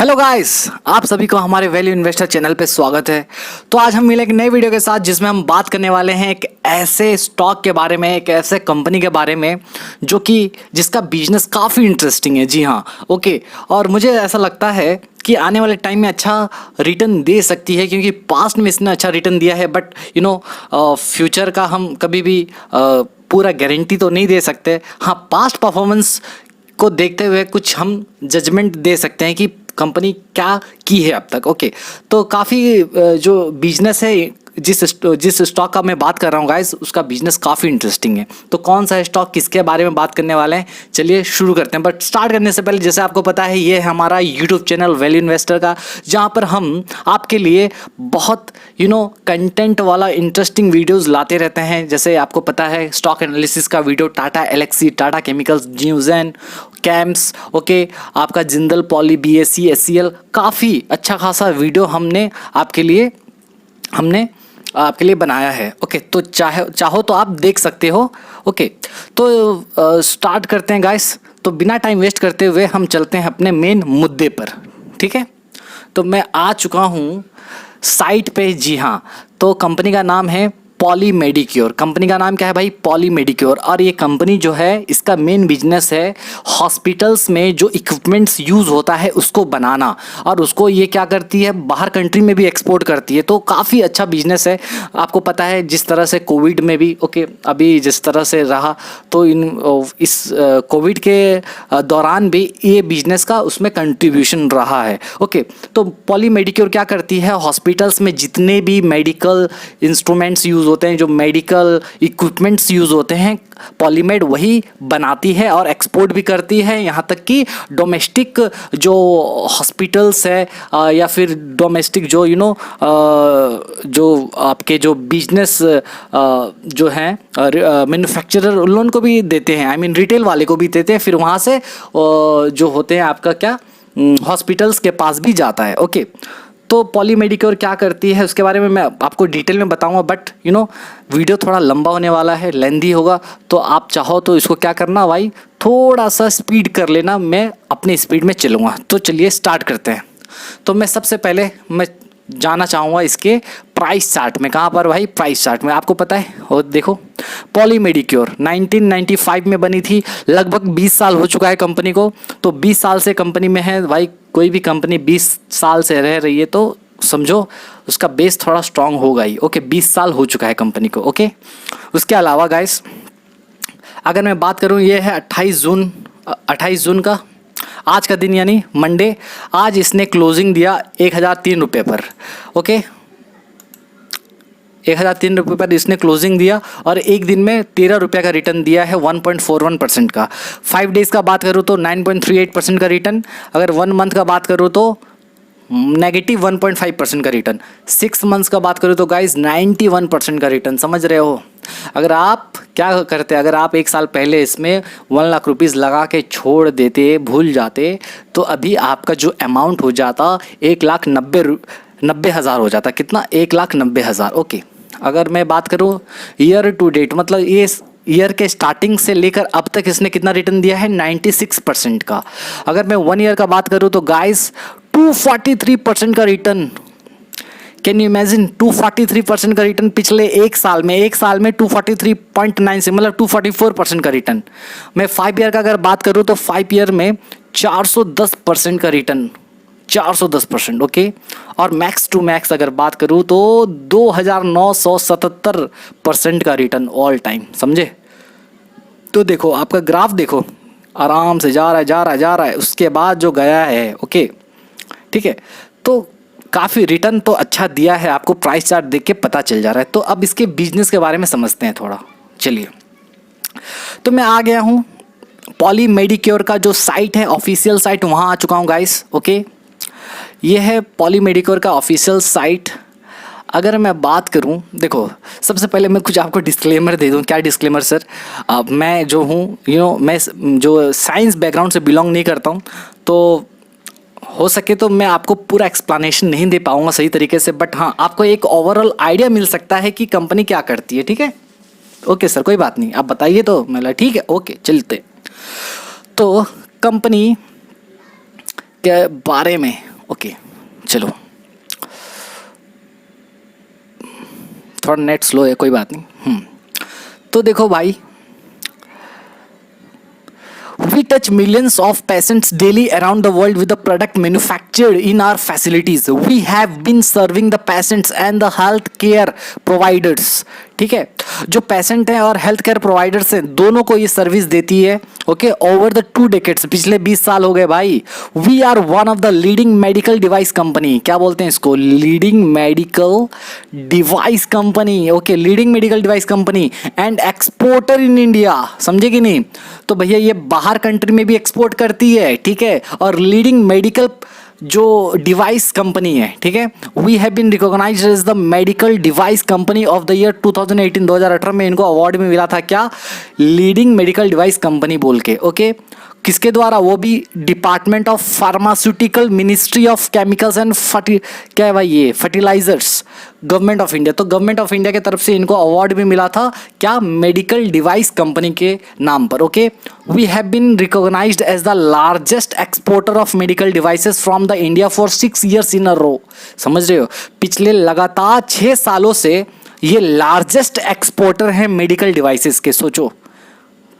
Hello guys, आप सभी को हमारे वैल्यू इन्वेस्टर चैनल पे स्वागत है। तो आज हम मिले एक नई वीडियो के साथ जिसमें हम बात करने वाले हैं एक ऐसे स्टॉक के बारे में, एक ऐसे कंपनी के बारे में जो कि जिसका बिजनेस काफ़ी इंटरेस्टिंग है। जी हाँ, ओके। और मुझे ऐसा लगता है कि आने वाले टाइम में अच्छा रिटर्न दे सकती है, क्योंकि पास्ट में इसने अच्छा रिटर्न दिया है। बट फ्यूचर का हम कभी भी पूरा गारंटी तो नहीं दे सकते। हाँ, पास्ट परफॉर्मेंस को देखते हुए कुछ हम जजमेंट दे सकते हैं कि कंपनी क्या की है अब तक। ओके, तो काफ़ी जो बिजनेस है, जिस स्टॉक का मैं बात कर रहा हूँ गाइस, उसका बिजनेस काफ़ी इंटरेस्टिंग है। तो कौन सा स्टॉक, किसके बारे में बात करने वाले हैं, चलिए शुरू करते हैं। बट स्टार्ट करने से पहले, जैसे आपको पता है, ये है हमारा यूट्यूब चैनल वैल्यू इन्वेस्टर का, जहाँ पर हम आपके लिए बहुत कंटेंट वाला इंटरेस्टिंग वीडियोज़ लाते रहते हैं। जैसे आपको पता है, स्टॉक एनालिसिस का वीडियो टाटा एलेक्सी, टाटा केमिकल्स, न्यूज़ेन, कैम्प्स, ओके, आपका जिंदल पॉली, बीएससी, एचसीएल, काफ़ी अच्छा खासा वीडियो हमने आपके लिए बनाया है। ओके, तो चाहो तो आप देख सकते हो। ओके, तो स्टार्ट करते हैं गाइस। तो बिना टाइम वेस्ट करते हुए हम चलते हैं अपने मेन मुद्दे पर। ठीक है, तो मैं आ चुका हूँ साइट पे। जी हाँ, तो कंपनी का नाम है पॉली मेडिक्योर। कंपनी का नाम क्या है भाई? पॉली मेडिक्योर। और ये कंपनी जो है, इसका मेन बिजनेस है हॉस्पिटल्स में जो इक्विपमेंट्स यूज़ होता है उसको बनाना, और उसको ये क्या करती है, बाहर कंट्री में भी एक्सपोर्ट करती है। तो काफ़ी अच्छा बिजनेस है। आपको पता है, जिस तरह से कोविड में भी, ओके, अभी जिस तरह से रहा, तो इस कोविड के दौरान भी ये बिजनेस का उसमें कंट्रीब्यूशन रहा है। ओके, तो पॉली मेडिक्योर क्या करती है, हॉस्पिटल्स में जितने भी मेडिकल इंस्ट्रूमेंट्स यूज़ होते हैं, जो मेडिकल इक्विपमेंट्स यूज़ होते हैं, पॉलीमेड वही बनाती है और एक्सपोर्ट भी करती है। यहाँ तक कि डोमेस्टिक जो हॉस्पिटल्स है या फिर डोमेस्टिक जो जो आपके जो बिजनेस जो हैं मैन्युफैक्चरर, उन लोगों को भी देते हैं। आई मीन रिटेल वाले को भी देते हैं। फिर वहाँ से जो होते हैं आपका क्या, हॉस्पिटल्स के पास भी जाता है। ओके, तो पॉली मेडिक्योर क्या करती है उसके बारे में मैं आपको डिटेल में बताऊंगा। बट वीडियो थोड़ा लंबा होने वाला है, लेंदी होगा। तो आप चाहो तो इसको क्या करना भाई, थोड़ा सा स्पीड कर लेना, मैं अपनी स्पीड में चलूँगा। तो चलिए स्टार्ट करते हैं। तो मैं सबसे पहले जाना चाहूँगा इसके प्राइस चार्ट में। कहाँ पर भाई? प्राइस चार्ट में। आपको पता है, और देखो, पॉली मेडिक्योर 1995 में बनी थी। लगभग 20 साल हो चुका है कंपनी को। तो 20 साल से कंपनी में है भाई। कोई भी कंपनी 20 साल से रह रही है तो समझो उसका बेस थोड़ा स्ट्रांग होगा ही। ओके, 20 साल हो चुका है कंपनी को। ओके, उसके अलावा गाइस, अगर मैं बात करूँ, ये है 28 जून का आज का दिन, यानी मंडे। आज इसने क्लोजिंग दिया 1003 रुपये पर। ओके, 1003 रुपये पर इसने क्लोजिंग दिया, और एक दिन में 13 रुपये का रिटर्न दिया है, 1.41% का। 5 डेज़ का बात करूँ तो 9.38% का रिटर्न। अगर 1 मंथ का बात करूँ तो -1.5% का रिटर्न। 6 मंथ्स का बात करूँ तो गाइज 91% का रिटर्न। समझ रहे हो? अगर आप क्या करते, अगर आप 1 साल पहले इसमें 1 लाख रुपीज़ लगा के छोड़ देते, भूल जाते, तो अभी आपका जो अमाउंट हो जाता 1,90,000 हो जाता। कितना? 1,90,000। ओके, अगर मैं बात करूँ ईयर टू डेट, मतलब ये ईयर के स्टार्टिंग से लेकर अब तक इसने कितना रिटर्न दिया है? 96% का। अगर मैं 1 ईयर का बात करूँ तो गाइस 243% का रिटर्न। Can you imagine? 243% का रिटर्न पिछले एक साल में 243.9 से, मतलब 244% का रिटर्न। मैं 5 ईयर का अगर बात करूँ तो 5 ईयर में 410% का रिटर्न, 410%। ओके, और मैक्स टू मैक्स अगर बात करूँ तो 2977% का रिटर्न ऑल टाइम। समझे? तो देखो, आपका ग्राफ देखो, आराम से जा रहा है। उसके बाद जो गया है, ओके, ठीक है, तो काफ़ी रिटर्न तो अच्छा दिया है। आपको प्राइस चार्ट देख के पता चल जा रहा है। तो अब इसके बिजनेस के बारे में समझते हैं थोड़ा। चलिए, तो मैं आ गया हूँ पॉली मेडिक्योर का जो साइट है, ऑफिशियल साइट, वहाँ आ चुका हूँ गाइस। ओके, ये है पॉली मेडिक्योर का ऑफिशियल साइट। अगर मैं बात करूं, देखो, सबसे पहले मैं कुछ आपको डिस्क्लेमर दे दूं। क्या डिस्क्लेमर सर? मैं जो हूं, मैं जो साइंस बैकग्राउंड से बिलोंग नहीं करता हूं, तो हो सके तो मैं आपको पूरा एक्सप्लेनेशन नहीं दे पाऊंगा सही तरीके से। बट हाँ, आपको एक ओवरऑल आइडिया मिल सकता है कि कंपनी क्या करती है। ठीक है? ओके सर, कोई बात नहीं, आप बताइए। तो मतलब ठीक है, ओके, चलते। तो कंपनी के बारे में, ओके चलो, थोड़ा नेट स्लो है, कोई बात नहीं। तो देखो भाई, we touch millions of patients daily around the world with the product manufactured in our facilities. We have been serving the patients and the health care providers. ठीक है, जो पेशेंट हैं और हेल्थ केयर प्रोवाइडर्स हैं, दोनों को ये service देती है। ओके, ओवर द 2 डेकेड्स, पिछले 20 साल हो गए भाई। We are one of the leading medical device company, क्या बोलते हैं इसको, leading medical device company. Okay, leading medical device company and exporter in India, समझे कि नहीं। तो भैया ये बाहर कंट्री में भी एक्सपोर्ट करती है, ठीक है, और लीडिंग मेडिकल जो डिवाइस कंपनी है, ठीक है। We have been recognised as the medical device company of the year 2018, 2018 में इनको अवार्ड में मिला था, क्या, लीडिंग मेडिकल डिवाइस कंपनी बोल के। ओके, किसके द्वारा, वो भी department of pharmaceutical, ministry of chemicals and क्या है भाई ये, फर्टिलाइजर्स, गवर्नमेंट ऑफ इंडिया। तो गवर्नमेंट ऑफ इंडिया की तरफ से इनको अवार्ड भी मिला था, क्या, मेडिकल डिवाइस कंपनी के नाम पर। Okay, we have been recognised as the largest exporter of medical devices from the India for 6 years in a row. समझ रहे हो, पिछले लगातार 6 सालों से ये लार्जेस्ट एक्सपोर्टर हैं मेडिकल डिवाइसेस के। सोचो,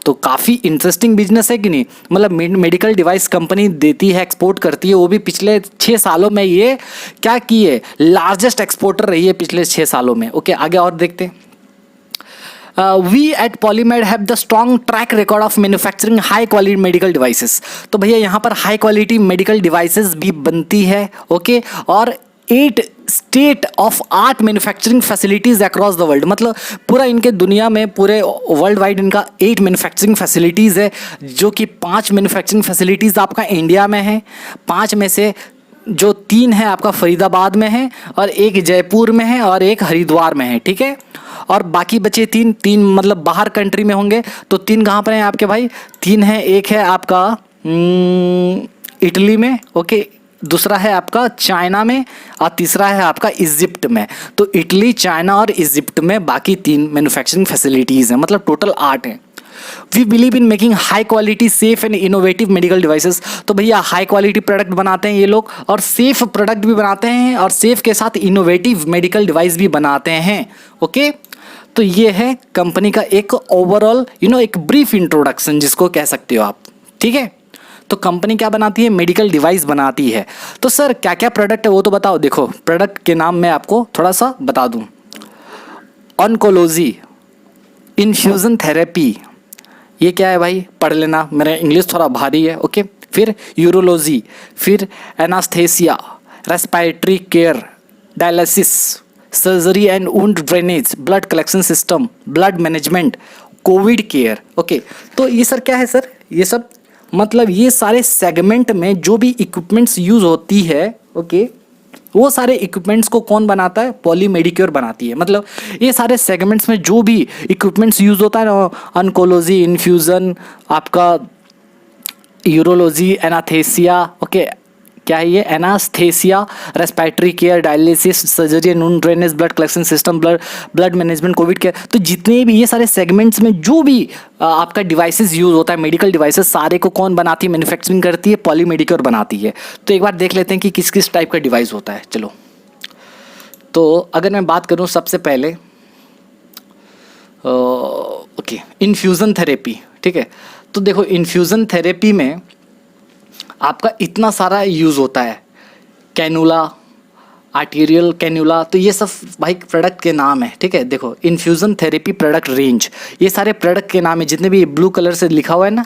तो काफ़ी इंटरेस्टिंग बिजनेस है कि नहीं। मतलब मेडिकल डिवाइस कंपनी देती है, एक्सपोर्ट करती है, वो भी पिछले 6 सालों में ये क्या की है, लार्जेस्ट एक्सपोर्टर रही है पिछले 6 सालों में। ओके, आगे और देखते हैं। We at Polymed have the strong track record of manufacturing high quality medical devices. तो भैया यहाँ पर हाई क्वालिटी मेडिकल डिवाइसेस भी बनती है। ओके, और 8 state of art manufacturing facilities across the world, मतलब पूरा इनके दुनिया में, पूरे वर्ल्ड वाइड इनका 8 मैन्युफैक्चरिंग फैसिलिटीज़ है, जो कि 5 मैन्युफैक्चरिंग फैसिलिटीज़ आपका इंडिया में है। 5 में से जो 3 है आपका फरीदाबाद में है, और 1 जयपुर में है, और 1 हरिद्वार में है, ठीक है। और बाकी बचे 3 मतलब बाहर कंट्री में होंगे। तो 3 कहाँ पर हैं आपके भाई, 3 हैं, एक है आपका इटली में, ओके, दूसरा है आपका चाइना में, और तीसरा है आपका इजिप्ट में। तो इटली, चाइना और इजिप्ट में बाकी 3 मैन्युफैक्चरिंग फैसिलिटीज़ हैं, मतलब टोटल 8 हैं। We believe in making high quality safe and innovative medical devices. तो भैया हाई क्वालिटी प्रोडक्ट बनाते हैं ये लोग, और सेफ प्रोडक्ट भी बनाते हैं, और सेफ के साथ इनोवेटिव मेडिकल डिवाइस भी बनाते हैं। ओके, तो ये है कंपनी का एक ओवरऑल एक ब्रीफ इंट्रोडक्शन जिसको कह सकते हो आप, ठीक है। तो कंपनी क्या बनाती है, मेडिकल डिवाइस बनाती है। तो सर क्या क्या प्रोडक्ट है वो तो बताओ। देखो, प्रोडक्ट के नाम मैं आपको थोड़ा सा बता दूं। ऑन्कोलॉजी, इन्फ्यूज़न थेरेपी, ये क्या है भाई, पढ़ लेना, मेरा इंग्लिश थोड़ा भारी है। ओके, फिर यूरोलॉजी, फिर anaesthesia, respiratory care, dialysis, surgery and wound drainage, blood collection system, blood management, covid care. Okay, तो ये सर क्या है सर, ये सब मतलब ये सारे सेगमेंट में जो भी इक्विपमेंट्स यूज़ होती है, ओके, वो सारे इक्विपमेंट्स को कौन बनाता है, पॉली मेडिक्योर बनाती है। मतलब ये सारे सेगमेंट्स में जो भी इक्विपमेंट्स यूज़ होता है ना, ऑन्कोलॉजी, इन्फ्यूज़न, आपका यूरोलॉजी, एनास्थेसिया, ओके, क्या है ये, anaesthesia, respiratory care, dialysis, surgery and wound drainage, blood collection system, blood management, covid care. तो जितने भी ये सारे सेगमेंट्स में जो भी आपका डिवाइसेस यूज़ होता है, मेडिकल डिवाइसेस, सारे को कौन बनाती है, मैन्युफैक्चरिंग करती है, पॉली मेडिक्योर बनाती है। तो एक बार देख लेते हैं कि किस किस टाइप का डिवाइस होता है। चलो, तो अगर मैं बात करूँ सबसे पहले, ओके, इन्फ्यूज़न थेरेपी, ठीक है। तो देखो, इन्फ्यूज़न थेरेपी में आपका इतना सारा यूज़ होता है, कैनुला, आर्टेरियल कैनुला, तो ये सब भाई प्रोडक्ट के नाम है, ठीक है। देखो, इन्फ्यूज़न थेरेपी प्रोडक्ट रेंज, ये सारे प्रोडक्ट के नाम है, जितने भी ब्लू कलर से लिखा हुआ है ना,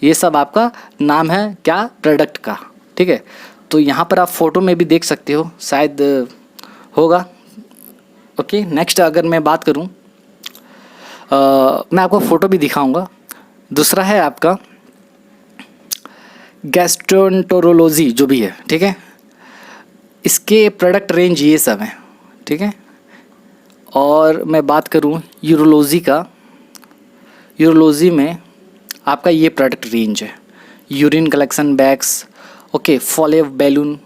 ये सब आपका नाम है क्या, प्रोडक्ट का, ठीक है। तो यहाँ पर आप फोटो में भी देख सकते हो, शायद होगा। ओके, नेक्स्ट अगर मैं बात करूँ, मैं आपको फ़ोटो भी दिखाऊंगा। दूसरा है आपका गैस्ट्रोएंटेरोलॉजी, जो भी है, ठीक है। इसके प्रोडक्ट रेंज ये सब हैं, ठीक है। और मैं बात करूं यूरोलॉजी का, यूरोलॉजी में आपका ये प्रोडक्ट रेंज है, urine collection bags, okay, Foley balloon,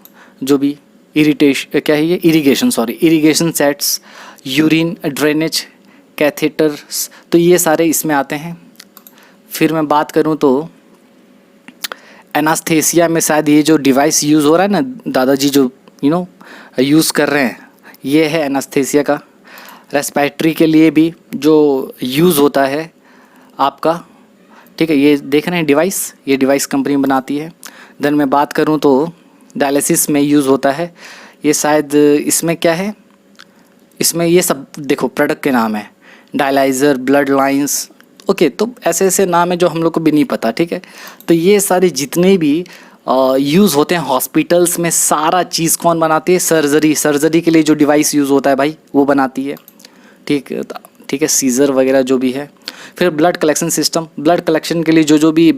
जो भी irrigation sets, urine drainage, catheters, तो ये सारे इसमें आते हैं। फिर मैं बात करूं तो एनास्थेसिया में शायद ये जो डिवाइस यूज़ हो रहा है ना दादाजी, जो यूज़ कर रहे हैं, ये है एनास्थेसिया का। रेस्पिरेटरी के लिए भी जो यूज़ होता है आपका, ठीक है, ये देख रहे हैं डिवाइस, ये डिवाइस कंपनी बनाती है। देन मैं बात करूँ तो डायलिसिस में यूज़ होता है ये, शायद इसमें क्या है, इसमें ये सब देखो प्रोडक्ट के नाम है, डायलाइज़र, ब्लड लाइंस, ओके। तो ऐसे ऐसे नाम है जो हम लोग को भी नहीं पता, ठीक है। तो ये सारे जितने भी यूज़ होते हैं हॉस्पिटल्स में, सारा चीज़ कौन बनाती है? सर्जरी के लिए जो डिवाइस यूज़ होता है भाई वो बनाती है, ठीक है। सीज़र वगैरह जो भी है। फिर blood collection system, blood collection के लिए जो भी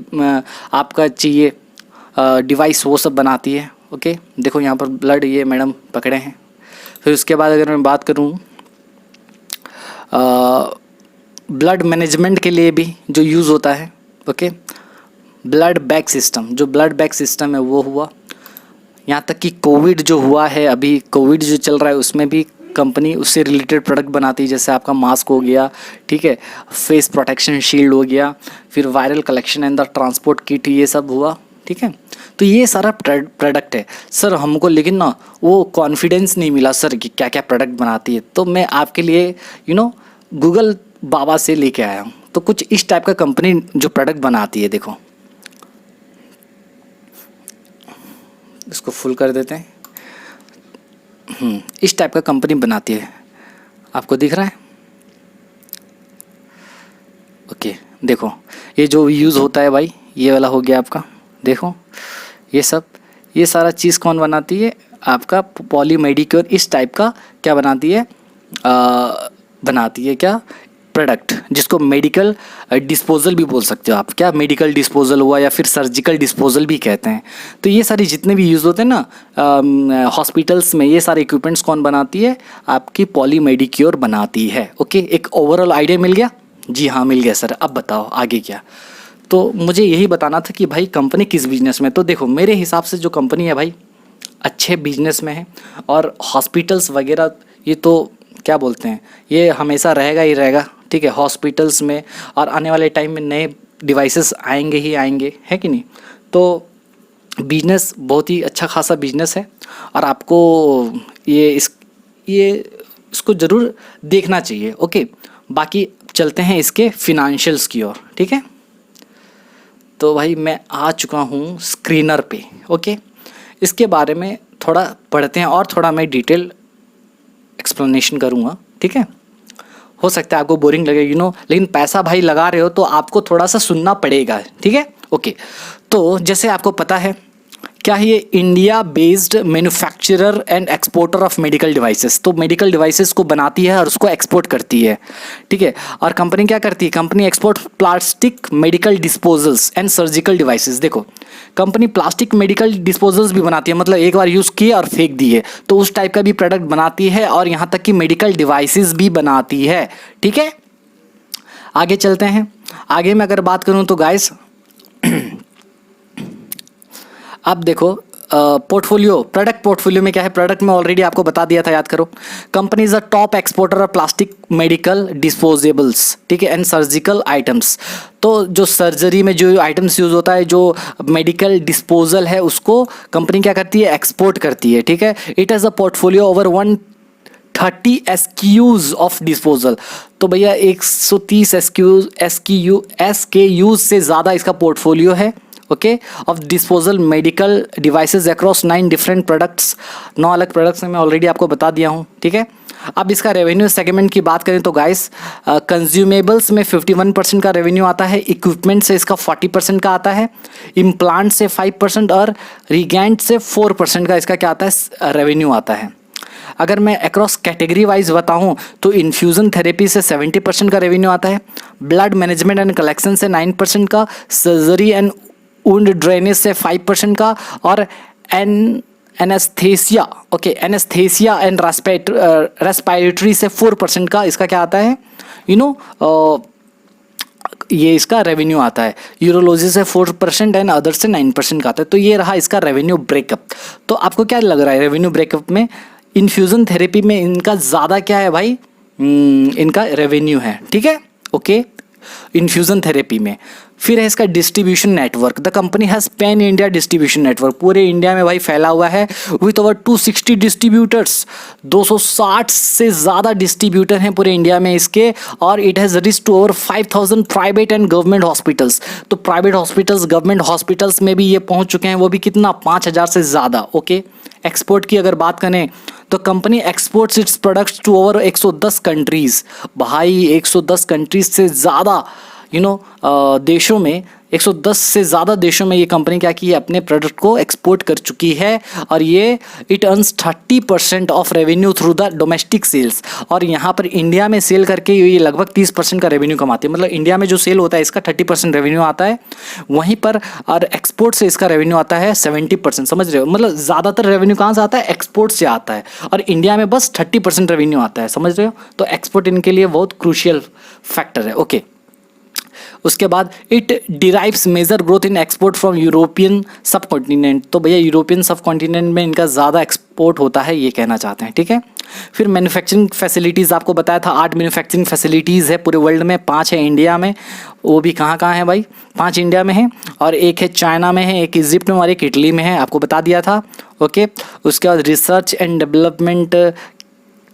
आपका चाहिए डिवाइस, वो सब बनाती है, ओके। देखो यहाँ पर ब्लड ये मैडम पकड़े हैं। फिर उसके बाद अगर मैं बात करूँ ब्लड मैनेजमेंट के लिए भी जो यूज़ होता है, ओके। ब्लड बैंक सिस्टम, जो ब्लड बैंक सिस्टम है वो हुआ। यहाँ तक कि कोविड जो हुआ है, अभी कोविड जो चल रहा है उसमें भी कंपनी उससे रिलेटेड प्रोडक्ट बनाती है, जैसे आपका मास्क हो गया, ठीक है, फेस प्रोटेक्शन शील्ड हो गया, फिर viral collection and the transport kit, ये सब हुआ, ठीक है। तो ये सारा प्रोडक्ट है सर। हमको लेकिन ना वो कॉन्फिडेंस नहीं मिला सर कि क्या क्या प्रोडक्ट बनाती है, तो मैं आपके लिए गूगल बाबा से लेके आया हूँ। तो कुछ इस टाइप का कंपनी जो प्रोडक्ट बनाती है, देखो इसको फुल कर देते हैं। इस टाइप का कंपनी बनाती है, आपको दिख रहा है, ओके। देखो ये जो यूज़ होता है भाई, ये वाला हो गया आपका, देखो ये सब, ये सारा चीज़ कौन बनाती है? आपका पॉली मेडिक्योर इस टाइप का क्या बनाती है? बनाती है क्या? प्रोडक्ट, जिसको मेडिकल डिस्पोजल भी बोल सकते हो आप, क्या मेडिकल डिस्पोजल हुआ या फिर सर्जिकल डिस्पोजल भी कहते हैं। तो ये सारी जितने भी यूज़ होते हैं ना हॉस्पिटल्स में, ये सारे इक्विपमेंट्स कौन बनाती है? आपकी पॉली मेडिक्योर बनाती है, ओके। एक ओवरऑल आइडिया मिल गया? जी हाँ मिल गया सर। अब बताओ आगे क्या? तो मुझे यही बताना था कि भाई कंपनी किस बिजनेस में। तो देखो मेरे हिसाब से जो कंपनी है भाई अच्छे बिजनेस में है, और हॉस्पिटल्स वगैरह ये तो क्या बोलते हैं, ये हमेशा रहेगा ही रहेगा, ठीक है, हॉस्पिटल्स में। और आने वाले टाइम में नए डिवाइसेस आएंगे ही आएंगे, है कि नहीं। तो बिजनेस बहुत ही अच्छा खासा बिजनेस है, और आपको इसको ज़रूर देखना चाहिए, ओके। बाकी चलते हैं इसके फिनेंशियल्स की ओर, ठीक है। तो भाई मैं आ चुका हूँ स्क्रीनर पे, ओके। इसके बारे में थोड़ा पढ़ते हैं और थोड़ा मैं डिटेल एक्सप्लेनेशन करूँगा, ठीक है। हो सकता है आपको बोरिंग लगे, लेकिन पैसा भाई लगा रहे हो तो आपको थोड़ा सा सुनना पड़ेगा, ठीक है, ओके। तो जैसे आपको पता है क्या है, ये India based manufacturer and exporter of medical devices. तो मेडिकल डिवाइसेस को बनाती है और उसको एक्सपोर्ट करती है, ठीक है। और कंपनी क्या करती है? Company export plastic medical disposals and surgical devices. देखो कंपनी प्लास्टिक मेडिकल डिस्पोजल्स भी बनाती है, मतलब एक बार यूज़ किए और फेंक दिए, तो उस टाइप का भी प्रोडक्ट बनाती है, और यहाँ तक कि मेडिकल डिवाइसेस भी बनाती है, ठीक है। आगे चलते हैं। आगे मैं अगर बात करूँ तो गाइस अब देखो पोर्टफोलियो, प्रोडक्ट पोर्टफोलियो में क्या है? प्रोडक्ट में ऑलरेडी आपको बता दिया था, याद करो। Company is a top exporter of plastic medical disposables, ठीक है, एंड सर्जिकल आइटम्स। तो जो सर्जरी में जो आइटम्स यूज़ होता है, जो मेडिकल डिस्पोजल है, उसको कंपनी क्या करती है? एक्सपोर्ट करती है, ठीक है। It has a portfolio over 130 SKUs of disposal. तो भैया 130 SKUs से ज़्यादा इसका पोर्टफोलियो है, okay, of disposal medical devices across 9 different products. 9 अलग प्रोडक्ट्स में मैं ऑलरेडी आपको बता दिया हूँ, ठीक है। अब इसका रेवेन्यू सेगमेंट की बात करें तो गाइस कंज्यूमेबल्स में 51% का रेवेन्यू आता है, इक्विपमेंट से इसका 40% का आता है, इम्प्लांट से 5% और रिगेंट से 4% का इसका क्या आता है? रेवेन्यू आता है। अगर मैं अक्रॉस कैटेगरी वाइज बताऊं तो इन्फ्यूज़न थेरेपी से 70% का रेवेन्यू आता है, ब्लड मैनेजमेंट एंड कलेक्शन से 9% का, सर्जरी एंड वुंड ड्रेनेज से 5% का, और anaesthesia, okay, anaesthesia and respiratory से 4% का इसका क्या आता है? ये इसका रेवेन्यू आता है। यूरोलॉजी से 4% एंड अदर से 9% का आता है। तो ये रहा इसका रेवेन्यू ब्रेकअप। तो आपको क्या लग रहा है रेवेन्यू ब्रेकअप में? इन्फ्यूज़न थेरेपी में इनका ज़्यादा क्या है भाई? इनका रेवेन्यू है, ठीक है, ओके, इन्फ्यूज़न थेरेपी में। फिर है इसका distribution network, the company has pan India distribution network, पूरे इंडिया में भाई फैला हुआ है विथ ओवर 260 डिस्ट्रीब्यूटर्स, 260 से ज़्यादा डिस्ट्रीब्यूटर हैं पूरे इंडिया में इसके। और it has reached to over 5000 private and government hospitals, तो प्राइवेट हॉस्पिटल्स गवर्नमेंट हॉस्पिटल्स में भी ये पहुंच चुके हैं, वो भी कितना 5000 से ज़्यादा। ओके, एक्सपोर्ट की अगर बात करें तो company exports its products to over 110 countries, भाई 110 कंट्रीज से ज़्यादा देशों में, 110 से ज़्यादा देशों में ये कंपनी क्या की है, अपने प्रोडक्ट को एक्सपोर्ट कर चुकी है। और ये it earns 30% of revenue through the domestic sales, और यहाँ पर इंडिया में सेल करके ये लगभग 30% का रेवेन्यू कमाती है। मतलब इंडिया में जो सेल होता है इसका 30% रेवेन्यू आता है, वहीं पर और एक्सपोर्ट से इसका रेवेन्यू आता है 70%। समझ रहे हो, मतलब ज़्यादातर रेवेन्यू कहाँ से आता है, एक्सपोर्ट से आता है, और इंडिया में बस 30% रेवेन्यू आता है। समझ रहे हो, तो एक्सपोर्ट इनके लिए बहुत क्रूशियल फैक्टर है। ओके, उसके बाद it derives major growth in export from European subcontinent, तो भैया यूरोपियन सब कॉन्टिनेंट में इनका ज़्यादा एक्सपोर्ट होता है, ये कहना चाहते हैं। ठीक है, फिर मैन्युफैक्चरिंग फैसिलिटीज़ आपको बताया था 8 मैन्युफैक्चरिंग फैसिलिटीज़ है पूरे वर्ल्ड में, 5 है इंडिया में, वो भी कहाँ कहाँ है भाई, 5 इंडिया में है, और एक है चाइना में है, एक इजिप्ट में और एक इटली में है, आपको बता दिया था। ओके, उसके बाद रिसर्च एंड डेवलपमेंट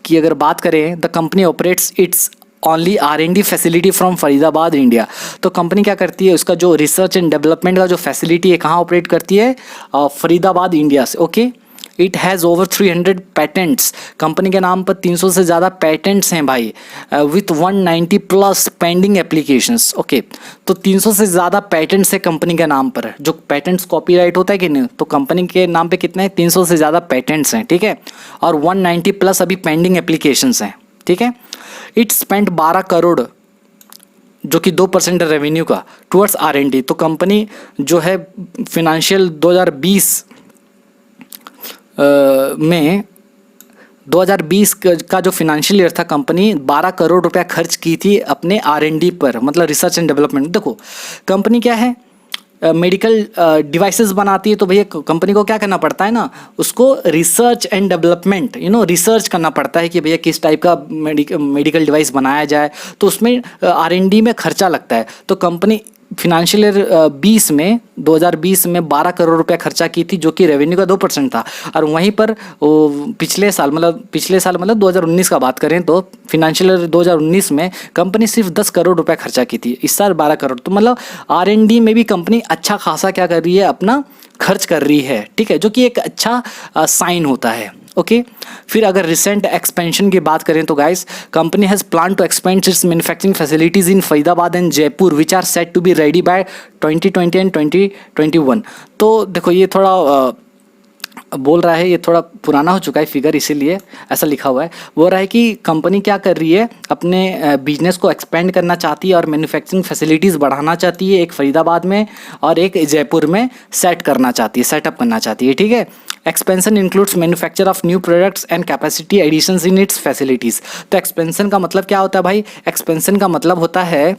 की अगर बात करें, the company operates it's only R&D facility from Faridabad India, तो कंपनी क्या करती है, उसका जो रिसर्च एंड डेवलपमेंट का जो फैसिलिटी है कहाँ ऑपरेट करती है, फरीदाबाद इंडिया से। Okay, it has over 300 patents, company के नाम पर 300 से ज़्यादा पैटेंट्स हैं भाई, with 190 plus pending applications. Okay, तो 300 से ज़्यादा पैटेंट्स है कंपनी के नाम पर, जो पैटेंट्स कॉपीराइट होता है कि नहीं, तो कंपनी के नाम पे कितने हैं, 300 से ज़्यादा पैटेंट्स हैं। ठीक है, और 190 प्लस अभी पेंडिंग एप्लीकेशंस हैं। ठीक है, इट स्पेंड 12 करोड़ जो कि 2% रेवेन्यू का टुवर्ड्स R&D, तो कंपनी जो है फिनेंशियल 2020 में 2020 का जो फिनेंशियल ईयर था, कंपनी 12 करोड़ रुपया खर्च की थी अपने R&D पर, मतलब रिसर्च एंड डेवलपमेंट। देखो कंपनी क्या है, मेडिकल डिवाइसेस बनाती है, तो भैया कंपनी को क्या करना पड़ता है ना, उसको रिसर्च एंड डेवलपमेंट रिसर्च करना पड़ता है कि भैया किस टाइप का मेडिकल डिवाइस बनाया जाए, तो उसमें R&D में खर्चा लगता है। तो कंपनी फिनेंशियल ईयर 2020 में 12 करोड़ रुपया खर्चा की थी, जो कि रेवेन्यू का 2% था। और वहीं पर पिछले साल मतलब 2019 का बात करें तो फिनेंशियल ईयर 2019 में कंपनी सिर्फ 10 करोड़ रुपया खर्चा की थी, इस साल 12 करोड़, तो मतलब R&D में भी कंपनी अच्छा खासा क्या कर रही है, अपना खर्च कर रही है। ठीक है, जो कि एक अच्छा साइन होता है। ओके, फिर अगर रिसेंट एक्सपेंशन की बात करें तो guys, company has plan to expand its manufacturing facilities in Faridabad and Jaipur which are set to be ready by 2020 and 2021। तो देखो ये थोड़ा बोल रहा है, ये थोड़ा पुराना हो चुका है फिगर, इसीलिए ऐसा लिखा हुआ है। बोल रहा है कि कंपनी क्या कर रही है, अपने बिजनेस को एक्सपेंड करना चाहती है और मैन्युफैक्चरिंग फैसिलिटीज़ बढ़ाना चाहती है, एक फरीदाबाद में और एक जयपुर में सेटअप करना चाहती है। ठीक है, expansion includes manufacture of new products and capacity additions in its facilities. तो एक्सपेंशन का मतलब क्या होता है भाई, एक्सपेंशन का मतलब होता है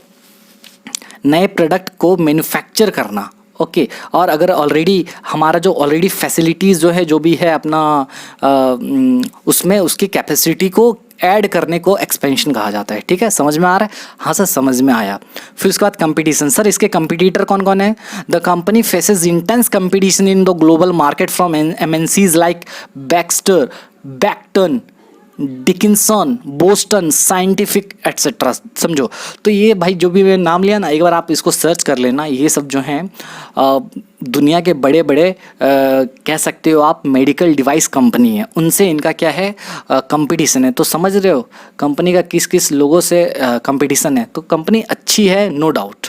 नए प्रोडक्ट को मैन्युफैक्चर करना। ओके, और अगर ऑलरेडी हमारा जो ऑलरेडी फैसिलिटीज़ जो है, जो भी है अपना उसमें उसकी कैपेसिटी को ऐड करने को एक्सपेंशन कहा जाता है। ठीक है, समझ में आ रहा है, हाँ सर समझ में आया। फिर उसके बाद कंपटीशन, सर इसके कंपटीटर कौन कौन है, the company faces intense competition in the global market from MNCs like Baxter, Becton, Dickinson, Boston Scientific etcetera. समझो, तो ये भाई जो भी मैं नाम लिया ना, एक बार आप इसको सर्च कर लेना, ये सब जो हैं दुनिया के बड़े बड़े कह सकते हो आप मेडिकल डिवाइस कंपनी है, उनसे इनका क्या है कंपटीशन है। तो समझ रहे हो कंपनी का किस किस लोगों से कंपटीशन है, तो कंपनी अच्छी है no doubt.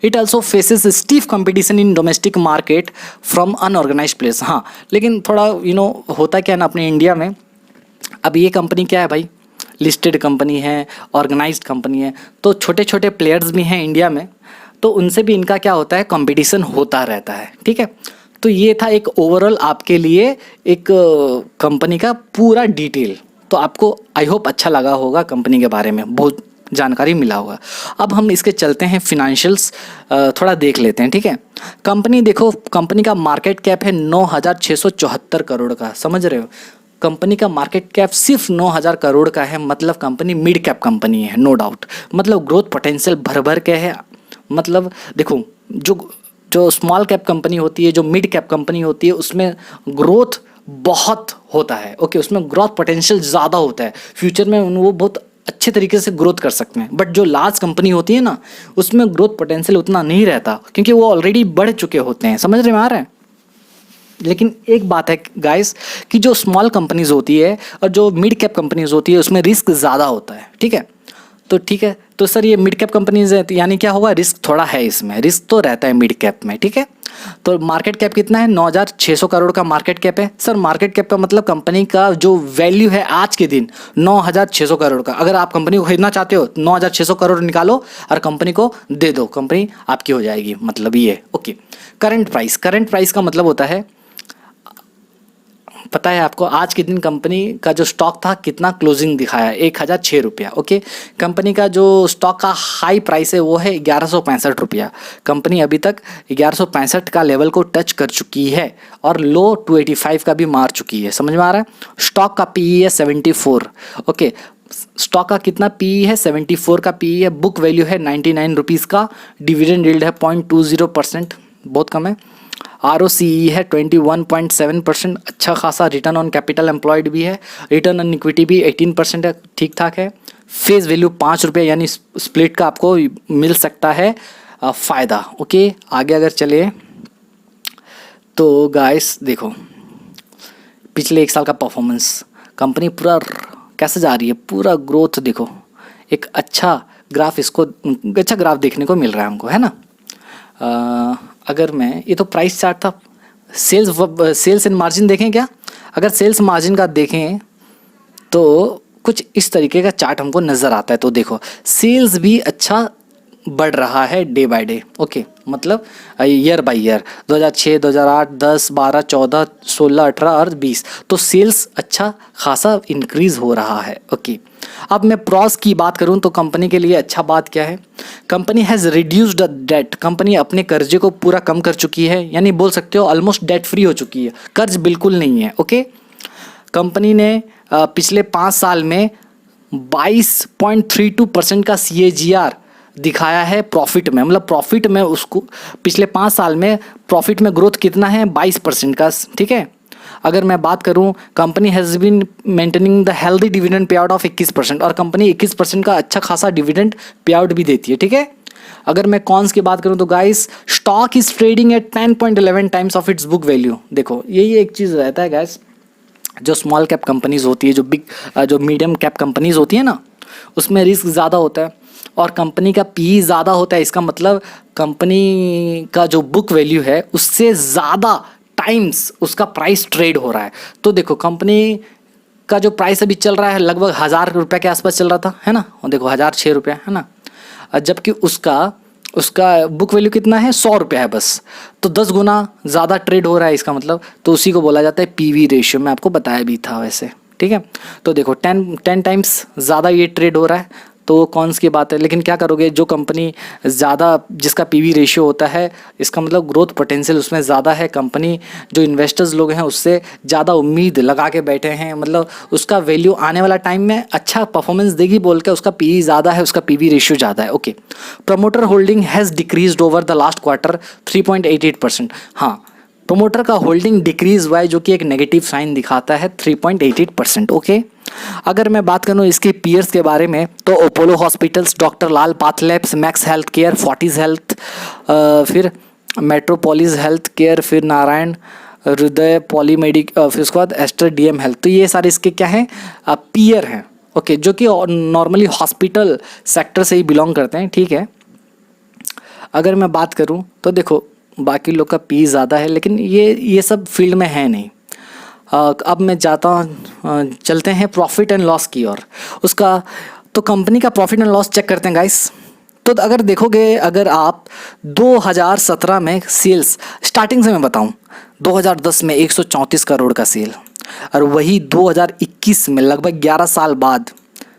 It also faces stiff competition in domestic market from unorganised place. हाँ, लेकिन थोड़ा होता क्या है ना अपने इंडिया में, अब ये कंपनी क्या है भाई, लिस्टेड कंपनी है, ऑर्गेनाइज्ड कंपनी है, तो छोटे छोटे प्लेयर्स भी हैं इंडिया में, तो उनसे भी इनका क्या होता है कंपटीशन होता रहता है। ठीक है, तो ये था एक ओवरऑल आपके लिए एक कंपनी का पूरा डिटेल। तो आपको आई होप अच्छा लगा होगा, कंपनी के बारे में बहुत जानकारी मिला होगा। अब हम इसके चलते हैं फिनेंशियल्स थोड़ा देख लेते हैं। ठीक है, कंपनी देखो, कंपनी का मार्केट कैप है 9,674 करोड़ का, समझ रहे हो, कंपनी का मार्केट कैप सिर्फ 9,000 करोड़ का है, मतलब कंपनी मिड कैप कंपनी है, नो डाउट। मतलब ग्रोथ पोटेंशियल भर भर के है। मतलब देखो, जो स्मॉल कैप कंपनी होती है, जो मिड कैप कंपनी होती है, उसमें ग्रोथ बहुत होता है। ओके, उसमें ग्रोथ पोटेंशियल ज़्यादा होता है, फ्यूचर में वो बहुत अच्छे तरीके से ग्रोथ कर सकते हैं। बट जो लार्ज कंपनी होती है ना, उसमें ग्रोथ पोटेंशियल उतना नहीं रहता, क्योंकि वो ऑलरेडी बढ़ चुके होते हैं। समझ रहे में आ रहा है? लेकिन एक बात है गाइस, कि जो स्मॉल कंपनीज होती है और जो मिड कैप कंपनीज होती है, उसमें रिस्क ज़्यादा होता है। ठीक है, तो सर ये मिड कैप कंपनीज है, यानी क्या होगा, रिस्क थोड़ा है इसमें, रिस्क तो रहता है मिड कैप में। ठीक है, तो मार्केट कैप कितना है, 9,600 करोड़ का मार्केट कैप है। सर मार्केट कैप का मतलब कंपनी का जो वैल्यू है आज के दिन 9,600 करोड़ का। अगर आप कंपनी को खरीदना चाहते हो, 9,600 करोड़ निकालो और कंपनी को दे दो, कंपनी आपकी हो जाएगी, मतलब ये। ओके, करंट प्राइस का मतलब होता है, पता है आपको, आज के दिन कंपनी का जो स्टॉक था कितना क्लोजिंग दिखाया, 1,006 रुपया। ओके, कंपनी का जो स्टॉक का हाई प्राइस है वो है 1,165 रुपया। कंपनी अभी तक 1,165 का लेवल को टच कर चुकी है और लो 285 का भी मार चुकी है। समझ में आ रहा है? स्टॉक का पीई है 74। ओके, स्टॉक का कितना पीई है, 74 का पीई है। बुक वैल्यू है 99 रुपीज़ का। डिविडेंड यील्ड है 0.20%, बहुत कम है। ROCE है 21.7%, अच्छा खासा। रिटर्न ऑन कैपिटल एम्प्लॉयड भी है, रिटर्न ऑन इक्विटी भी 18% है, ठीक ठाक है। फेस वैल्यू 5 रुपये, यानी स्प्लिट का आपको मिल सकता है फ़ायदा। ओके, आगे अगर चले तो गाइस देखो, पिछले 1 साल का परफॉर्मेंस, कंपनी पूरा कैसे जा रही है, पूरा ग्रोथ देखो। एक अच्छा ग्राफ देखने को मिल रहा है हमको, है ना। अगर मैं, ये तो प्राइस चार्ट था, सेल्स एंड मार्जिन देखें क्या? अगर सेल्स मार्जिन का देखें तो कुछ इस तरीके का चार्ट हमको नज़र आता है। तो देखो, सेल्स भी अच्छा बढ़ रहा है डे बाय डे। ओके, मतलब ईयर बाय ईयर, 2006, 2008, 10, 12, 14, 16, 18 और 20, तो सेल्स अच्छा खासा इंक्रीज़ हो रहा है। ओके, अब मैं प्रॉस की बात करूं तो कंपनी के लिए अच्छा बात क्या है, company has reduced debt. Company अपने कर्जे को पूरा कम कर चुकी है, यानी बोल सकते हो ऑलमोस्ट डेट फ्री हो चुकी है, कर्ज बिल्कुल नहीं है। ओके, कंपनी ने पिछले 5 साल में 22.32% का CAGR दिखाया है प्रॉफिट में। मतलब प्रॉफिट में उसको पिछले 5 साल में प्रॉफिट में ग्रोथ कितना है, 22% का। ठीक है, अगर मैं बात करूं, company has been maintaining the healthy dividend payout of 21%, और कंपनी 21% का अच्छा खासा डिविडेंड पे आउट भी देती है। ठीक है, अगर मैं कॉन्स की बात करूं तो guys, stock is trading at 10.11 times of its book value. देखो, यही एक चीज़ रहता है गाइस, जो स्मॉल कैप कंपनीज होती है, जो मीडियम कैप कंपनीज होती है ना, उसमें रिस्क ज़्यादा होता है और कंपनी का पी ज़्यादा होता है। इसका मतलब कंपनी का जो बुक वैल्यू है उससे ज़्यादा टाइम्स उसका प्राइस ट्रेड हो रहा है। तो देखो, कंपनी का जो प्राइस अभी चल रहा है लगभग 1,000 रुपये के आसपास चल रहा था, है ना। और देखो 1,006 रुपये, है ना, जबकि उसका बुक वैल्यू कितना है, 100 रुपया है बस। तो 10 गुना ज़्यादा ट्रेड हो रहा है इसका मतलब, तो उसी को बोला जाता है पीवी रेशियो। मैं आपको बताया भी था वैसे। ठीक है, तो देखो 10 टाइम्स ज़्यादा ये ट्रेड हो रहा है, तो कौन्स की बात है। लेकिन क्या करोगे, जो कंपनी ज़्यादा जिसका पीवी रेशियो होता है, इसका मतलब ग्रोथ पोटेंशियल उसमें ज़्यादा है। कंपनी जो इन्वेस्टर्स लोग हैं उससे ज़्यादा उम्मीद लगा के बैठे हैं, मतलब उसका वैल्यू आने वाला टाइम में अच्छा परफॉर्मेंस देगी बोल के उसका पीई ज़्यादा है, उसका पीवी रेशियो ज़्यादा है। Okay, promoter holding has decreased over the last quarter 3.88%। हाँ, प्रमोटर का होल्डिंग डिक्रीज हुआ है, जो कि एक नेगेटिव साइन दिखाता है 3.88%। ओके, अगर मैं बात करूँ इसके पीयर्स के बारे में तो Apollo hospitals, doctor Lal PathLabs, Max health care, Fortis health, फिर मेट्रोपोलिस हेल्थ केयर, फिर नारायण हृदय पॉलीमेडिक, फिर उसके बाद एस्टर डीएम हेल्थ। तो ये सारे इसके क्या हैं, पीयर हैं। ओके, जो कि नॉर्मली हॉस्पिटल सेक्टर से ही बिलोंग करते हैं। ठीक है, अगर मैं बात करूँ तो देखो बाकी लोग का पी ज़्यादा है, लेकिन ये सब फील्ड में है नहीं। अब मैं चलते हैं प्रॉफिट एंड लॉस की ओर। उसका तो कंपनी का प्रॉफिट एंड लॉस चेक करते हैं गाइस। तो अगर देखोगे, अगर आप 2017 में सेल्स स्टार्टिंग से मैं बताऊं, 2010 में 134 करोड़ का सेल, और वही 2021 में लगभग 11 साल बाद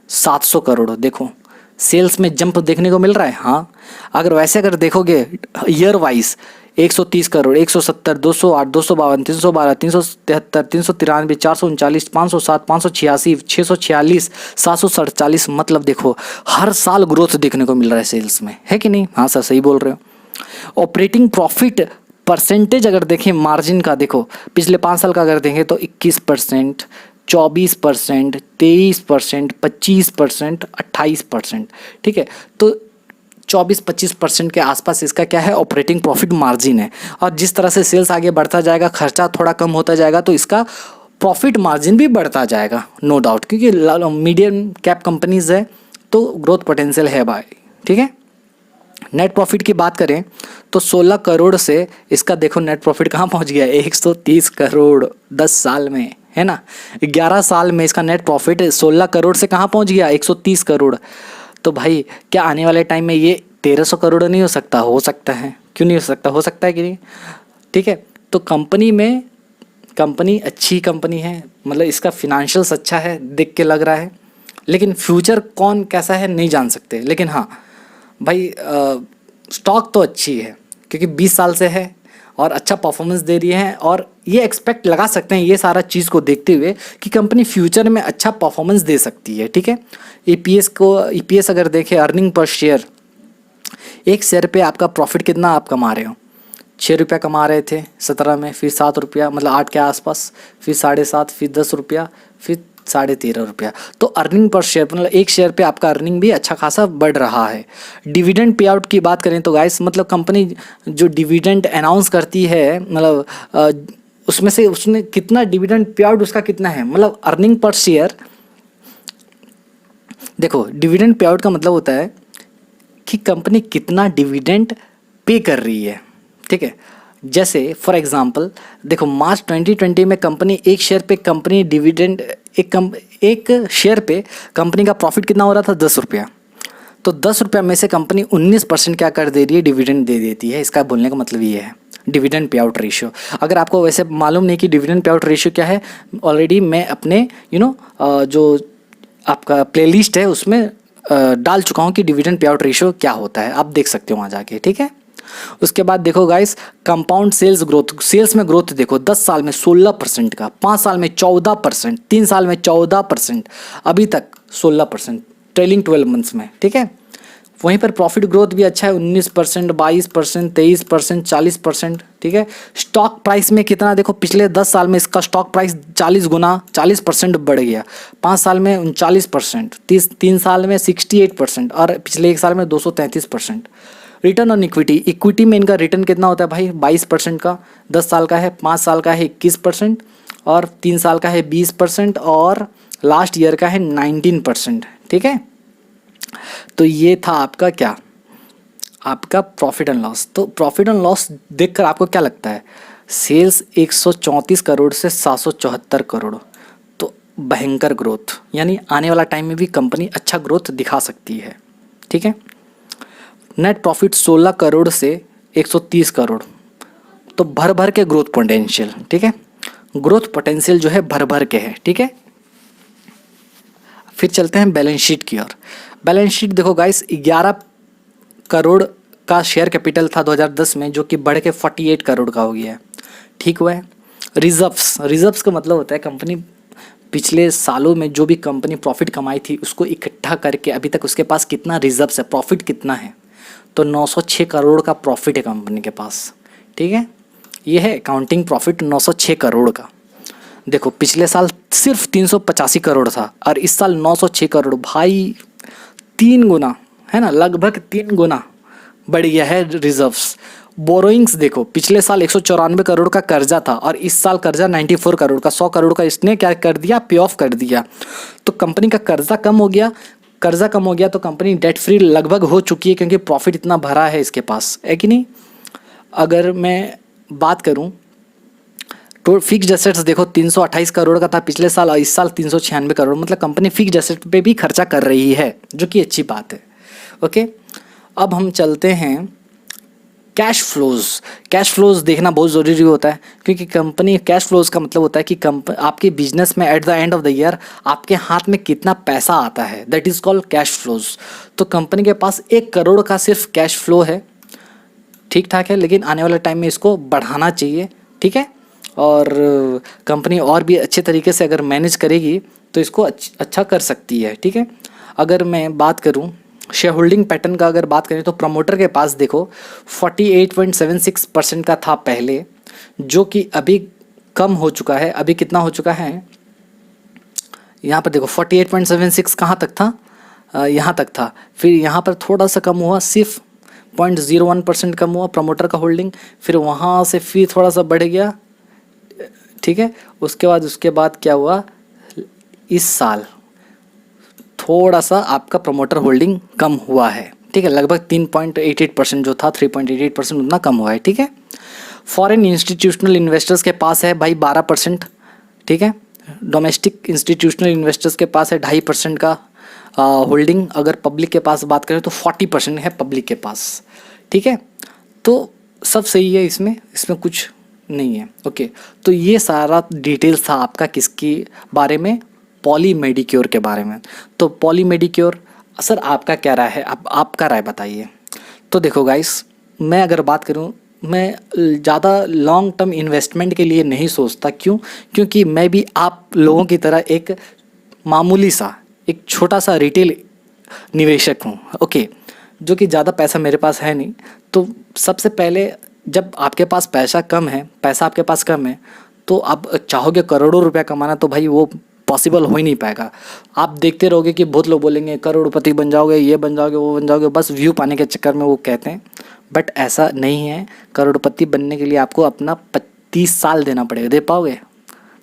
700 करोड़। देखो सेल्स में जंप देखने को मिल रहा है। हाँ, अगर वैसे अगर देखोगे ईयर वाइज 130 करोड़, 170, 208, 252, 312, 373, 393, 439, 507, 586, 646, 747, मतलब देखो हर साल ग्रोथ देखने को मिल रहा है सेल्स में, है कि नहीं? हाँ सर, सही बोल रहे हो। ऑपरेटिंग प्रॉफिट परसेंटेज अगर देखें मार्जिन का, देखो पिछले 5 साल का अगर देखें तो 21%, 24%, 23%, 25%, 28%, ठीक है। तो 24-25% के आसपास इसका क्या है, ऑपरेटिंग प्रॉफिट मार्जिन है। और जिस तरह से सेल्स आगे बढ़ता जाएगा, खर्चा थोड़ा कम होता जाएगा, तो इसका प्रॉफिट मार्जिन भी बढ़ता जाएगा, नो डाउट, क्योंकि मीडियम कैप कंपनीज है तो ग्रोथ पोटेंशियल है भाई, ठीक है। नेट प्रॉफिट की बात करें तो 16 करोड़ से इसका देखो नेट प्रॉफिट कहाँ पहुँच गया, 130 करोड़ 10 साल में, है ना। 11 साल में इसका नेट प्रॉफिट 16 करोड़ से कहाँ पहुँच गया, 130 करोड़। तो भाई क्या आने वाले टाइम में ये 1300 करोड़ नहीं हो सकता? हो सकता है, क्यों नहीं हो सकता, हो सकता है कि नहीं, ठीक है। तो कंपनी अच्छी कंपनी है, मतलब इसका फिनेंशियल्स अच्छा है, देख के लग रहा है, लेकिन फ्यूचर कौन कैसा है नहीं जान सकते। लेकिन हाँ भाई, स्टॉक तो अच्छी है क्योंकि 20 साल से है और अच्छा परफॉर्मेंस दे रही है, और ये एक्सपेक्ट लगा सकते हैं ये सारा चीज़ को देखते हुए कि कंपनी फ्यूचर में अच्छा परफॉर्मेंस दे सकती है, ठीक है। ईपीएस अगर देखें, अर्निंग पर शेयर, 1 शेयर पे आपका प्रॉफिट कितना आप कमा रहे हो, 6 रुपया कमा रहे थे 17 में, फिर 7 रुपया, मतलब 8 के आसपास, फिर 7.5, फिर 10 रुपया, फिर 13.5 रुपया। तो अर्निंग पर शेयर, मतलब 1 शेयर पे आपका अर्निंग भी अच्छा खासा बढ़ रहा है। डिविडेंड पे आउट की बात करें तो गाइस, मतलब कंपनी जो डिविडेंड अनाउंस करती है, मतलब उसमें से उसने कितना डिविडेंड पे आउट उसका कितना है, मतलब अर्निंग पर शेयर। देखो डिविडेंड पे आउट का मतलब होता है कि कंपनी कितना डिविडेंड पे कर रही है, ठीक है। जैसे फॉर एग्जांपल देखो मार्च 2020 में कंपनी 1 शेयर पे कंपनी डिविडेंड, एक शेयर पे कंपनी का प्रॉफिट कितना हो रहा था, 10 रुपया। तो 10 रुपया में से कंपनी 19% क्या कर दे रही है, डिविडेंड दे देती है। इसका बोलने का मतलब ये है डिविडेंड पे आउट रेशियो। अगर आपको वैसे मालूम नहीं कि डिविडेंड पे आउट रेशियो क्या है, ऑलरेडी मैं अपने जो आपका प्लेलिस्ट है उसमें डाल चुका हूँ कि डिविडेंड पे आउट रेशियो क्या होता है, आप देख सकते हो वहाँ जाके, ठीक है। उसके बाद देखो guys, compound sales growth, sales में ग्रोथ देखो 10 साल में 16% का, 5 साल में 14%, 3 साल में 14%, अभी तक 16% ट्रेलिंग 12 मंथ्स में, ठीक है। वहीं पर प्रॉफिट ग्रोथ भी अच्छा है, 19%, 22%, 23%, 40%, ठीक है। स्टॉक प्राइस में कितना देखो, पिछले 10 साल में इसका स्टॉक प्राइस 40 गुना 40% बढ़ गया, 5 साल में 39%, 3 साल में 68%, और पिछले 1 साल में 233%। रिटर्न ऑन इक्विटी में इनका रिटर्न कितना होता है भाई, 22% का, 10 साल का है, 5 साल का है 21%, और 3 साल का है 20%, और लास्ट ईयर का है 19%, ठीक है। तो ये था आपका क्या, आपका प्रॉफिट एंड लॉस। तो प्रॉफिट एंड लॉस देखकर आपको क्या लगता है, सेल्स 134 करोड़ से 774 करोड़, तो भयंकर ग्रोथ, यानी आने वाला टाइम में भी कंपनी अच्छा ग्रोथ दिखा सकती है, ठीक है। नेट प्रॉफिट 16 करोड़ से 130 करोड़, तो भर भर के ग्रोथ पोटेंशियल, ठीक है। ग्रोथ पोटेंशियल जो है भर भर के है, ठीक है। फिर चलते हैं बैलेंस शीट की ओर। बैलेंस शीट देखो गाइस, 11 करोड़ का शेयर कैपिटल था 2010 में, जो कि बढ़ के 48 करोड़ का हो गया है, ठीक हुआ है। रिजर्व्स का मतलब होता है कंपनी पिछले सालों में जो भी कंपनी प्रॉफिट कमाई थी उसको इकट्ठा करके अभी तक उसके पास कितना रिजर्व्स है, प्रॉफिट कितना है, तो 906 करोड़ का प्रॉफिट है कंपनी के पास, ठीक है। ये है अकाउंटिंग प्रॉफिट 906 करोड़ का। देखो पिछले साल सिर्फ 385 करोड़ था और इस साल 906 करोड़, भाई 3 गुना, है ना, लगभग 3 गुना बढ़ गया है रिजर्व्स। बोरोइंग्स देखो, पिछले साल 194 करोड़ का कर्जा था और इस साल कर्जा 94 करोड़ का, 100 करोड़ का इसने क्या कर दिया, पे ऑफ कर दिया। तो कंपनी का कर्जा कम हो गया, तो कंपनी डेट फ्री लगभग हो चुकी है, क्योंकि प्रॉफिट इतना भरा है इसके पास, है कि नहीं। अगर मैं बात करूं तो फिक्स्ड एसेट्स देखो 328 करोड़ का था पिछले साल और इस साल 396 करोड़, मतलब कंपनी फिक्स्ड एसेट पे भी खर्चा कर रही है, जो कि अच्छी बात है। ओके, अब हम चलते हैं कैश फ्लोज देखना बहुत ज़रूरी होता है, क्योंकि कंपनी कैश फ्लोज का मतलब होता है कि आपके बिजनेस में at the end of the year आपके हाथ में कितना पैसा आता है, that is called cash flows. तो कंपनी के पास 1 करोड़ का सिर्फ कैश फ्लो है, ठीक ठाक है, लेकिन आने वाले टाइम में इसको बढ़ाना चाहिए, ठीक है। और कंपनी और भी अच्छे तरीके से अगर मैनेज करेगी तो इसको अच्छा कर सकती है, ठीक है। अगर मैं बात करूं शेयर होल्डिंग पैटर्न का, अगर बात करें तो प्रमोटर के पास देखो 48.76% का था पहले, जो कि अभी कम हो चुका है। अभी कितना हो चुका है यहाँ पर देखो 48.76 कहाँ तक था, यहाँ तक था, फिर यहाँ पर थोड़ा सा कम हुआ, सिर्फ 0.01% कम हुआ प्रमोटर का होल्डिंग, फिर वहाँ से फिर थोड़ा सा बढ़ गया, ठीक है। उसके बाद क्या हुआ, इस साल थोड़ा सा आपका प्रमोटर होल्डिंग कम हुआ है, ठीक है, लगभग 3.88% जो था 3.88% उतना कम हुआ है, ठीक है। फॉरेन इंस्टीट्यूशनल इन्वेस्टर्स के पास है भाई 12%, ठीक है। डोमेस्टिक इंस्टीट्यूशनल इन्वेस्टर्स के पास है 2.5% का होल्डिंग। अगर पब्लिक के पास बात करें तो 40% है पब्लिक के पास, ठीक है। तो सब सही है, इसमें कुछ नहीं है, ओके। तो ये सारा डिटेल्स था आपका किसके बारे में, पॉली मेडिक्योर के बारे में। तो पॉली मेडिक्योर सर आपका क्या राय है, आपका राय बताइए। तो देखो गाइस, मैं अगर बात करूं, मैं ज़्यादा लॉन्ग टर्म इन्वेस्टमेंट के लिए नहीं सोचता, क्योंकि मैं भी आप लोगों की तरह एक मामूली सा एक छोटा सा रिटेल निवेशक हूँ, ओके, जो कि ज़्यादा पैसा मेरे पास है नहीं। तो सबसे पहले जब आपके पास पैसा आपके पास कम है, तो आप चाहोगे करोड़ों रुपया कमाना, तो भाई वो पॉसिबल हो ही नहीं पाएगा। आप देखते रहोगे कि बहुत लोग बोलेंगे करोड़पति बन जाओगे, ये बन जाओगे, वो बन जाओगे, बस व्यू पाने के चक्कर में वो कहते हैं, बट ऐसा नहीं है। करोड़पति बनने के लिए आपको अपना 30 साल देना पड़ेगा, दे पाओगे?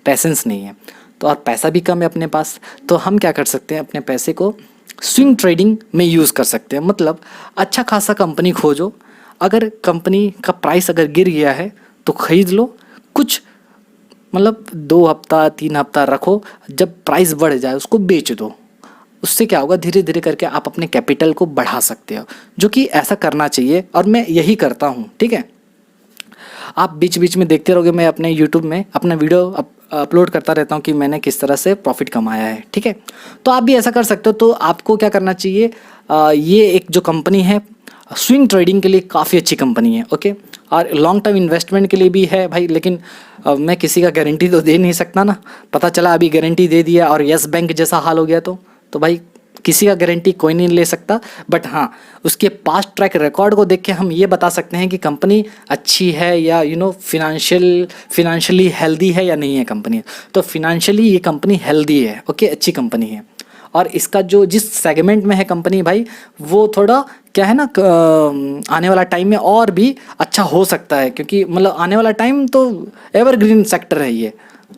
पैसेंस नहीं है। तो और पैसा भी कम है अपने पास, तो हम क्या कर सकते हैं, अपने पैसे को स्विंग ट्रेडिंग में यूज़ कर सकते हैं। मतलब अच्छा खासा कंपनी खोजो, अगर कंपनी का प्राइस अगर गिर गया है तो ख़रीद लो, कुछ मतलब 2 हफ्ता 3 हफ्ता रखो, जब प्राइस बढ़ जाए उसको बेच दो। उससे क्या होगा, धीरे धीरे करके आप अपने कैपिटल को बढ़ा सकते हो, जो कि ऐसा करना चाहिए और मैं यही करता हूँ, ठीक है। आप बीच बीच में देखते रहोगे, मैं अपने यूट्यूब में अपना वीडियो अपलोड करता रहता हूँ कि मैंने किस तरह से प्रॉफिट कमाया है, ठीक है। तो आप भी ऐसा कर सकते हो। तो आपको क्या करना चाहिए, ये एक जो कंपनी है स्विंग ट्रेडिंग के लिए काफ़ी अच्छी कंपनी है, ओके, और लॉन्ग टर्म इन्वेस्टमेंट के लिए भी है भाई। लेकिन मैं किसी का गारंटी तो दे नहीं सकता ना, पता चला अभी गारंटी दे दिया और यस बैंक जैसा हाल हो गया तो भाई किसी का गारंटी कोई नहीं ले सकता। बट हाँ, उसके पास्ट ट्रैक रिकॉर्ड को देख के हम ये बता सकते हैं कि कंपनी अच्छी है या फिनेंशियली हेल्दी है या नहीं है कंपनी। तो फिनेंशियली ये कंपनी हेल्दी है, ओके, अच्छी कंपनी है। और इसका जो जिस सेगमेंट में है कंपनी भाई, वो थोड़ा क्या है ना, आने वाला टाइम में और भी अच्छा हो सकता है, क्योंकि मतलब आने वाला टाइम तो एवरग्रीन सेक्टर है ये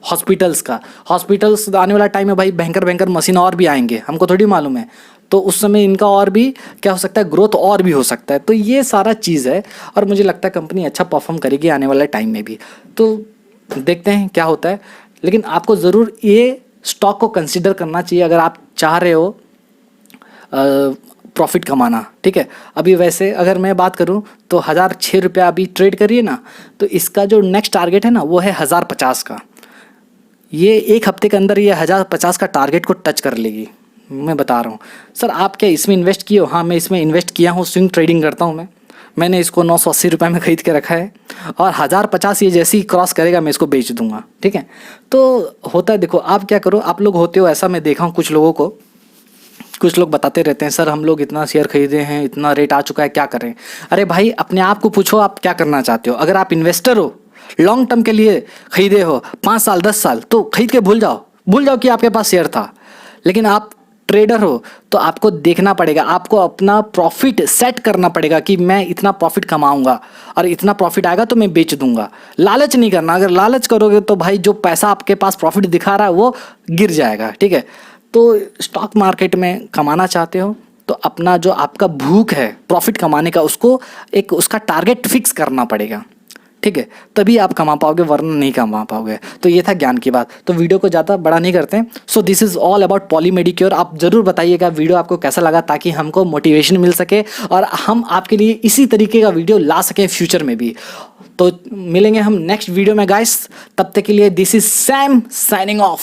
हॉस्पिटल्स आने वाला टाइम में भाई भयंकर मशीन और भी आएंगे, हमको थोड़ी मालूम है। तो उस समय इनका और भी क्या हो सकता है, ग्रोथ और भी हो सकता है। तो ये सारा चीज़ है और मुझे लगता है कंपनी अच्छा परफॉर्म करेगी आने वाले टाइम में भी। तो देखते हैं क्या होता है, लेकिन आपको ज़रूर ये स्टॉक को कंसिडर करना चाहिए अगर आप चाह रहे हो प्रॉफिट कमाना, ठीक है। अभी वैसे अगर मैं बात करूं तो 1006 रुपया अभी ट्रेड करिए ना, तो इसका जो नेक्स्ट टारगेट है ना वो है 1050 का। ये एक हफ्ते के अंदर ये 1050 का टारगेट को टच कर लेगी, मैं बता रहा हूँ। सर आप क्या इसमें इन्वेस्ट किए हो? हाँ, मैं इसमें इन्वेस्ट किया हूँ, स्विंग ट्रेडिंग करता हूँ मैंने इसको 980 रुपये में ख़रीद के रखा है और 1050 ये जैसे ही क्रॉस करेगा मैं इसको बेच दूंगा, ठीक है। तो होता है, देखो आप क्या करो, आप लोग होते हो ऐसा, मैं देखा हूँ कुछ लोगों को, कुछ लोग बताते रहते हैं सर हम लोग इतना शेयर खरीदे हैं, इतना रेट आ चुका है, क्या करें। अरे भाई अपने आप को पूछो आप क्या करना चाहते हो। अगर आप इन्वेस्टर हो, लॉन्ग टर्म के लिए खरीदे हो 5 साल 10 साल, तो खरीद के भूल जाओ कि आपके पास शेयर था। लेकिन आप ट्रेडर हो तो आपको देखना पड़ेगा, आपको अपना प्रॉफिट सेट करना पड़ेगा कि मैं इतना प्रॉफिट कमाऊंगा और इतना प्रॉफिट आएगा तो मैं बेच दूंगा। लालच नहीं करना, अगर लालच करोगे तो भाई जो पैसा आपके पास प्रॉफिट दिखा रहा है वो गिर जाएगा, ठीक है। तो स्टॉक मार्केट में कमाना चाहते हो तो अपना जो आपका भूख है प्रॉफिट कमाने का, उसको एक उसका टारगेट फिक्स करना पड़ेगा, ठीक है, तभी आप कमा पाओगे, वरना नहीं कमा पाओगे। तो ये था ज्ञान की बात। तो वीडियो को ज़्यादा बड़ा नहीं करते हैं। So this is all about Poly Medicure. आप ज़रूर बताइएगा वीडियो आपको कैसा लगा, ताकि हमको मोटिवेशन मिल सके और हम आपके लिए इसी तरीके का वीडियो ला सकें फ्यूचर में भी। तो मिलेंगे हम नेक्स्ट वीडियो में गाइस, तब तक के लिए this is Sam signing off.